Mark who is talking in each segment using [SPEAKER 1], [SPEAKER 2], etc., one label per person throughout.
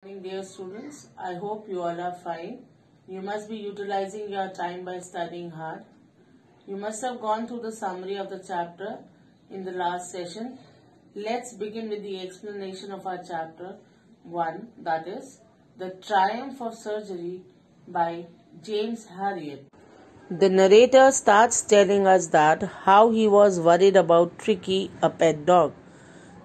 [SPEAKER 1] Morning, dear students. I hope you all are fine. You must be utilizing your time by studying hard. You must have gone through the summary of the chapter in the last session. Let's begin with the explanation of our chapter 1, that is, The Triumph of Surgery by James Herriot. The narrator starts telling us that how he was worried about Tricky, a pet dog.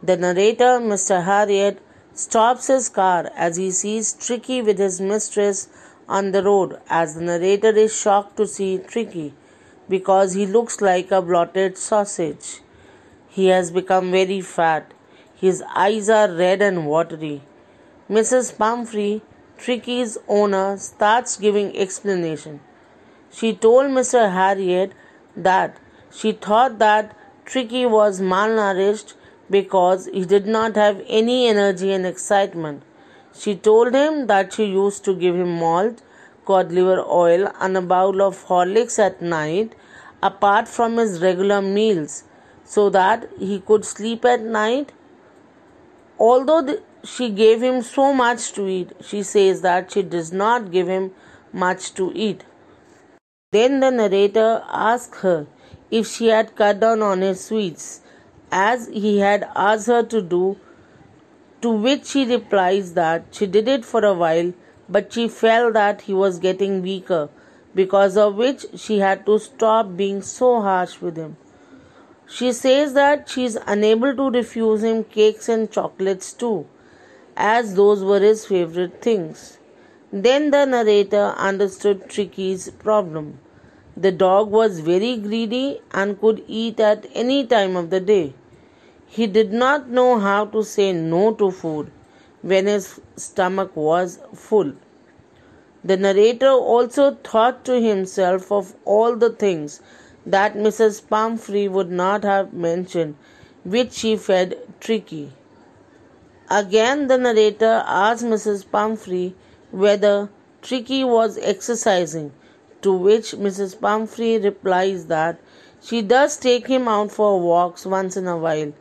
[SPEAKER 1] The narrator, Mr. Herriot, stops his car as he sees Tricky with his mistress on the road, as the narrator is shocked to see Tricky because he looks like a blotted sausage. He has become very fat. His eyes are red and watery. Mrs. Pumphrey, Tricky's owner, starts giving explanation. She told Mr. Herriot that she thought that Tricky was malnourished because he did not have any energy and excitement. She told him that she used to give him malt, cod liver oil, and a bowl of Horlicks at night, apart from his regular meals, so that he could sleep at night. Although she gave him so much to eat, she says that she does not give him much to eat. Then the narrator asks her if she had cut down on his sweets, as he had asked her to do, to which she replies that she did it for a while, but she felt that he was getting weaker, because of which she had to stop being so harsh with him. She says that she is unable to refuse him cakes and chocolates too, as those were his favorite things. Then the narrator understood Tricky's problem. The dog was very greedy and could eat at any time of the day. He did not know how to say no to food when his stomach was full. The narrator also thought to himself of all the things that Mrs. Pumphrey would not have mentioned, which she fed Tricky. Again the narrator asked Mrs. Pumphrey whether Tricky was exercising, to which Mrs. Pumphrey replies that she does take him out for walks once in a while,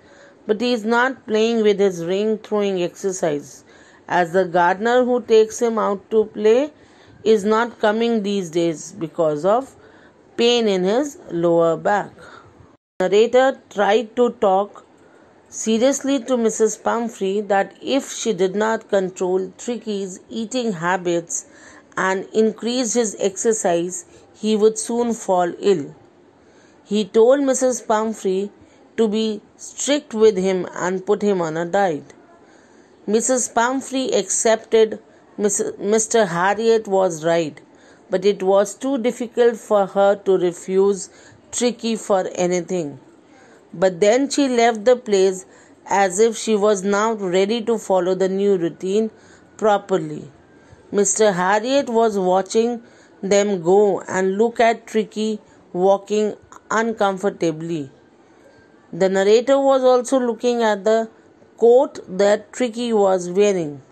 [SPEAKER 1] but he is not playing with his ring-throwing exercise, as the gardener who takes him out to play is not coming these days because of pain in his lower back. The narrator tried to talk seriously to Mrs. Pumphrey that if she did not control Tricky's eating habits and increase his exercise, he would soon fall ill. He told Mrs. Pumphrey to be strict with him and put him on a diet. Mrs. Pumphrey accepted Mr. Herriot was right, but it was too difficult for her to refuse Tricky for anything. But then she left the place as if she was now ready to follow the new routine properly. Mr. Herriot was watching them go and look at Tricky walking uncomfortably. The narrator was also looking at the coat that Tricky was wearing.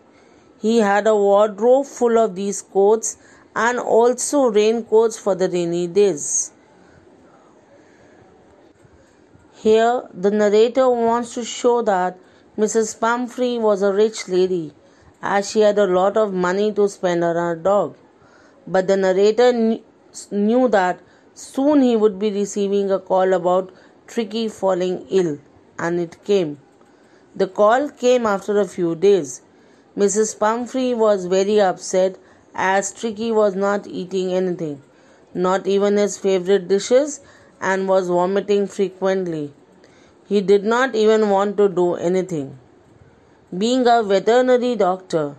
[SPEAKER 1] He had a wardrobe full of these coats and also raincoats for the rainy days. Here, the narrator wants to show that Mrs. Pumphrey was a rich lady, as she had a lot of money to spend on her dog. But the narrator knew that soon he would be receiving a call about Tricky falling ill, and it came. The call came after a few days. Mrs. Pumphrey was very upset as Tricky was not eating anything, not even his favorite dishes, and was vomiting frequently. He did not even want to do anything. Being a veterinary doctor,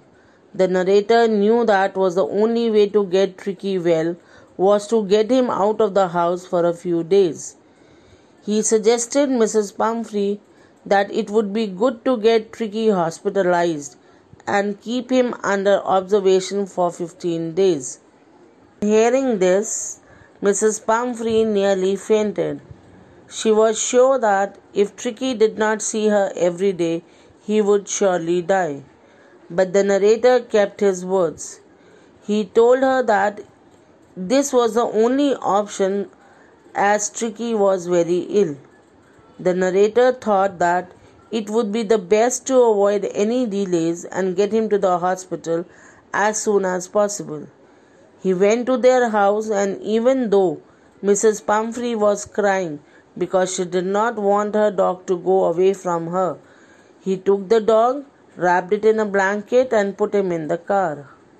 [SPEAKER 1] the narrator knew that was the only way to get Tricky well was to get him out of the house for a few days. He suggested Mrs. Pumphrey that it would be good to get Tricky hospitalized and keep him under observation for 15 days. Hearing this, Mrs. Pumphrey nearly fainted. She was sure that if Tricky did not see her every day, he would surely die. But the narrator kept his words. He told her that this was the only option as Tricky was very ill. The narrator thought that it would be the best to avoid any delays and get him to the hospital as soon as possible. He went to their house, and even though Mrs. Pumphrey was crying because she did not want her dog to go away from her, he took the dog, wrapped it in a blanket, and put him in the car.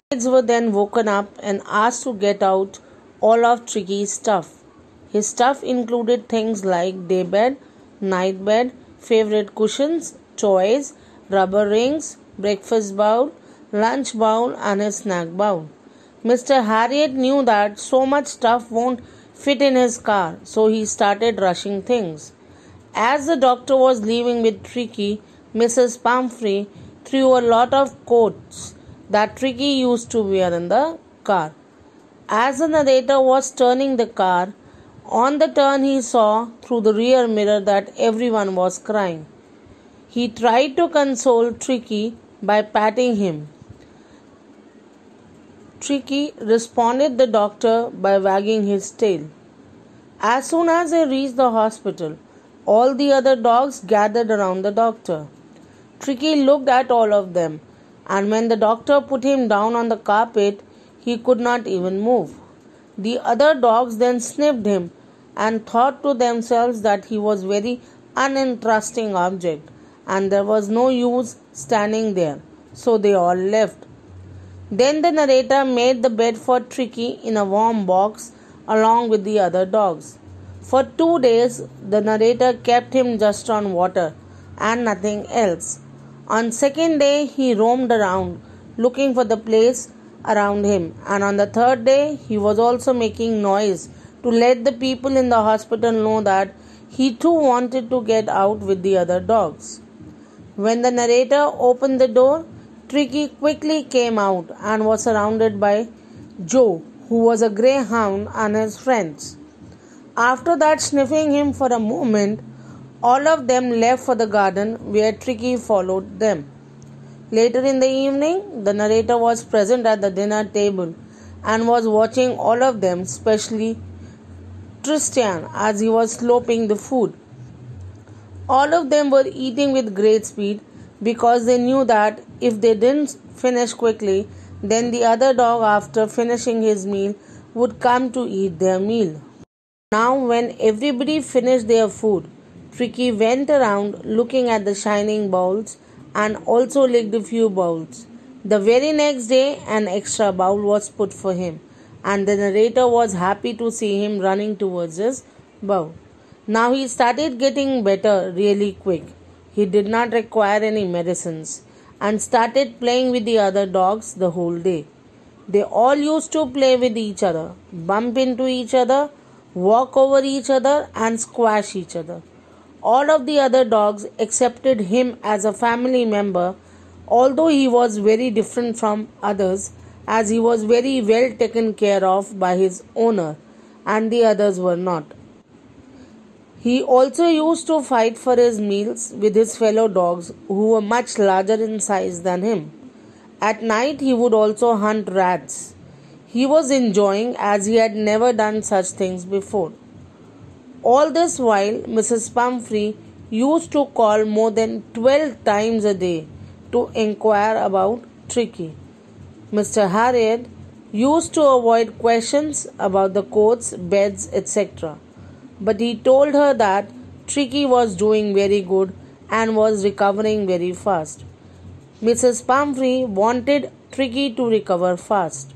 [SPEAKER 1] The kids were then woken up and asked to get out all of Tricky's stuff. His stuff included things like daybed, nightbed, favorite cushions, toys, rubber rings, breakfast bowl, lunch bowl, and his snack bowl. Mr. Harriet knew that so much stuff won't fit in his car, so he started rushing things. As the doctor was leaving with Tricky, Mrs. Pumphrey threw a lot of coats that Tricky used to wear in the car. As the narrator was turning the car, on the turn he saw through the rear mirror that everyone was crying. He tried to console Tricky by patting him. Tricky responded the doctor by wagging his tail. As soon as they reached the hospital, all the other dogs gathered around the doctor. Tricky looked at all of them, and when the doctor put him down on the carpet, he could not even move. The other dogs then sniffed him and thought to themselves that he was a very uninteresting object and there was no use standing there, so they all left. Then the narrator made the bed for Tricky in a warm box along with the other dogs. For 2 days, the narrator kept him just on water and nothing else. On second day, he roamed around looking for the place around him, and on the third day, he was also making noise to let the people in the hospital know that he too wanted to get out with the other dogs. When the narrator opened the door, Tricky quickly came out and was surrounded by Joe, who was a greyhound, and his friends. After that, sniffing him for a moment, all of them left for the garden where Tricky followed them. Later in the evening, the narrator was present at the dinner table and was watching all of them, especially Tristan, as he was sloping the food. All of them were eating with great speed because they knew that if they didn't finish quickly, then the other dog, after finishing his meal, would come to eat their meal. Now, when everybody finished their food, Tricky went around looking at the shining bowls and also licked a few bowls. The very next day, an extra bowl was put for him, and the narrator was happy to see him running towards his bowl. Now he started getting better really quick. He did not require any medicines and started playing with the other dogs the whole day. They all used to play with each other, bump into each other, walk over each other, and squash each other. All of the other dogs accepted him as a family member, although he was very different from others, as he was very well taken care of by his owner and the others were not. He also used to fight for his meals with his fellow dogs who were much larger in size than him. At night he would also hunt rats. He was enjoying as he had never done such things before. All this while, Mrs. Pumphrey used to call more than 12 times a day to inquire about Tricky. Mr. Harriet used to avoid questions about the coats, beds, etc. But he told her that Tricky was doing very good and was recovering very fast. Mrs. Pumphrey wanted Tricky to recover fast.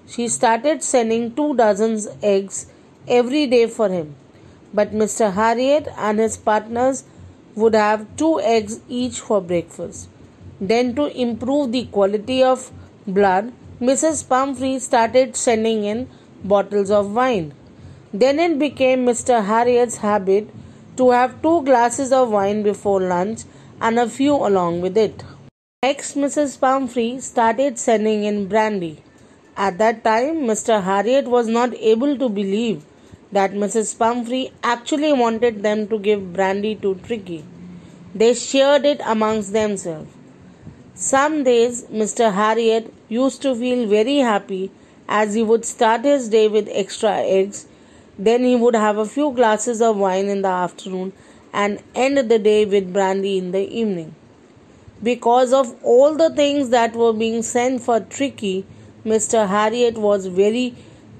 [SPEAKER 1] She started sending 2 dozen eggs every day for him. But Mr. Harriet and his partners would have 2 eggs each for breakfast. Then, to improve the quality of blood, Mrs. Pumphrey started sending in bottles of wine. Then it became Mr. Harriet's habit to have 2 glasses of wine before lunch and a few along with it. Next, Mrs. Pumphrey started sending in brandy. At that time, Mr. Harriet was not able to believe that Mrs. Pumphrey actually wanted them to give brandy to Tricky. They shared it amongst themselves. Some days Mr. Harriet used to feel very happy as he would start his day with extra eggs. Then he would have a few glasses of wine in the afternoon and end the day with brandy in the evening. Because of all the things that were being sent for Tricky, Mr. Harriet was very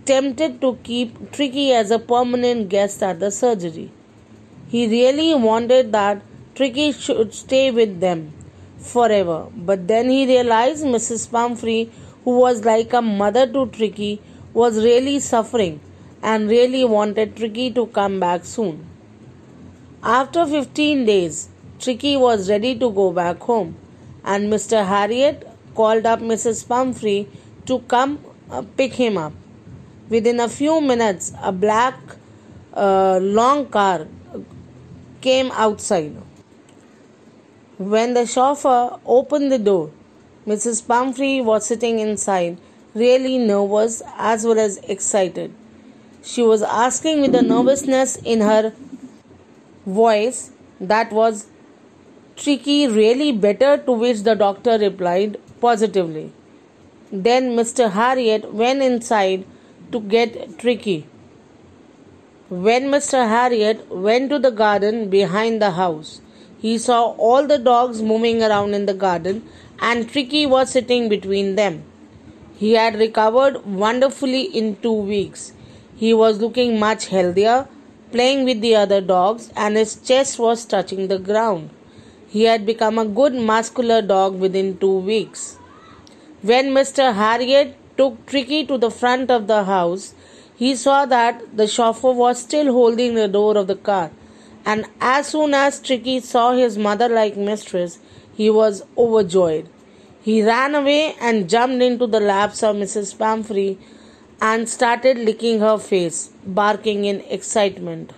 [SPEAKER 1] tempted to keep Tricky as a permanent guest at the surgery. He really wanted that Tricky should stay with them forever. But then he realized Mrs. Pumphrey, who was like a mother to Tricky, was really suffering and really wanted Tricky to come back soon. After 15 days, Tricky was ready to go back home, and Mr. Harriet called up Mrs. Pumphrey to come pick him up. Within a few minutes, a black long car came outside. When the chauffeur opened the door, Mrs. Pumphrey was sitting inside, really nervous as well as excited. She was asking with a nervousness in her voice that was Tricky really better, to which the doctor replied positively. Then Mr. Harriet went inside to get Tricky. When Mr. Harriet went to the garden behind the house, he saw all the dogs moving around in the garden and Tricky was sitting between them. He had recovered wonderfully in 2 weeks. He was looking much healthier, playing with the other dogs, and his chest was touching the ground. He had become a good muscular dog within 2 weeks. When Mr. Harriet took Tricky to the front of the house, he saw that the chauffeur was still holding the door of the car, and as soon as Tricky saw his mother-like mistress, he was overjoyed. He ran away and jumped into the laps of Mrs. Pumphrey and started licking her face, barking in excitement.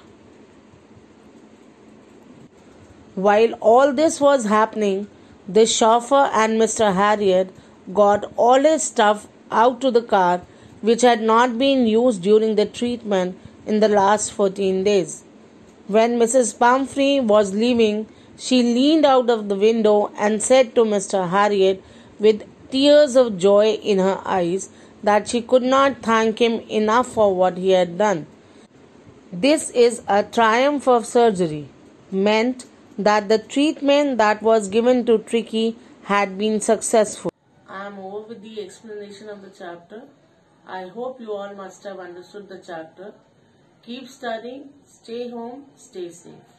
[SPEAKER 1] While all this was happening, the chauffeur and Mr. Harriet got all his stuff out to the car, which had not been used during the treatment in the last 14 days. When Mrs. Pumphrey was leaving, she leaned out of the window and said to Mr. Harriet with tears of joy in her eyes that she could not thank him enough for what he had done. This is a triumph of surgery, meant that the treatment that was given to Tricky had been successful. I am over with the explanation of the chapter. I hope you all must have understood the chapter. Keep studying, stay home, stay safe.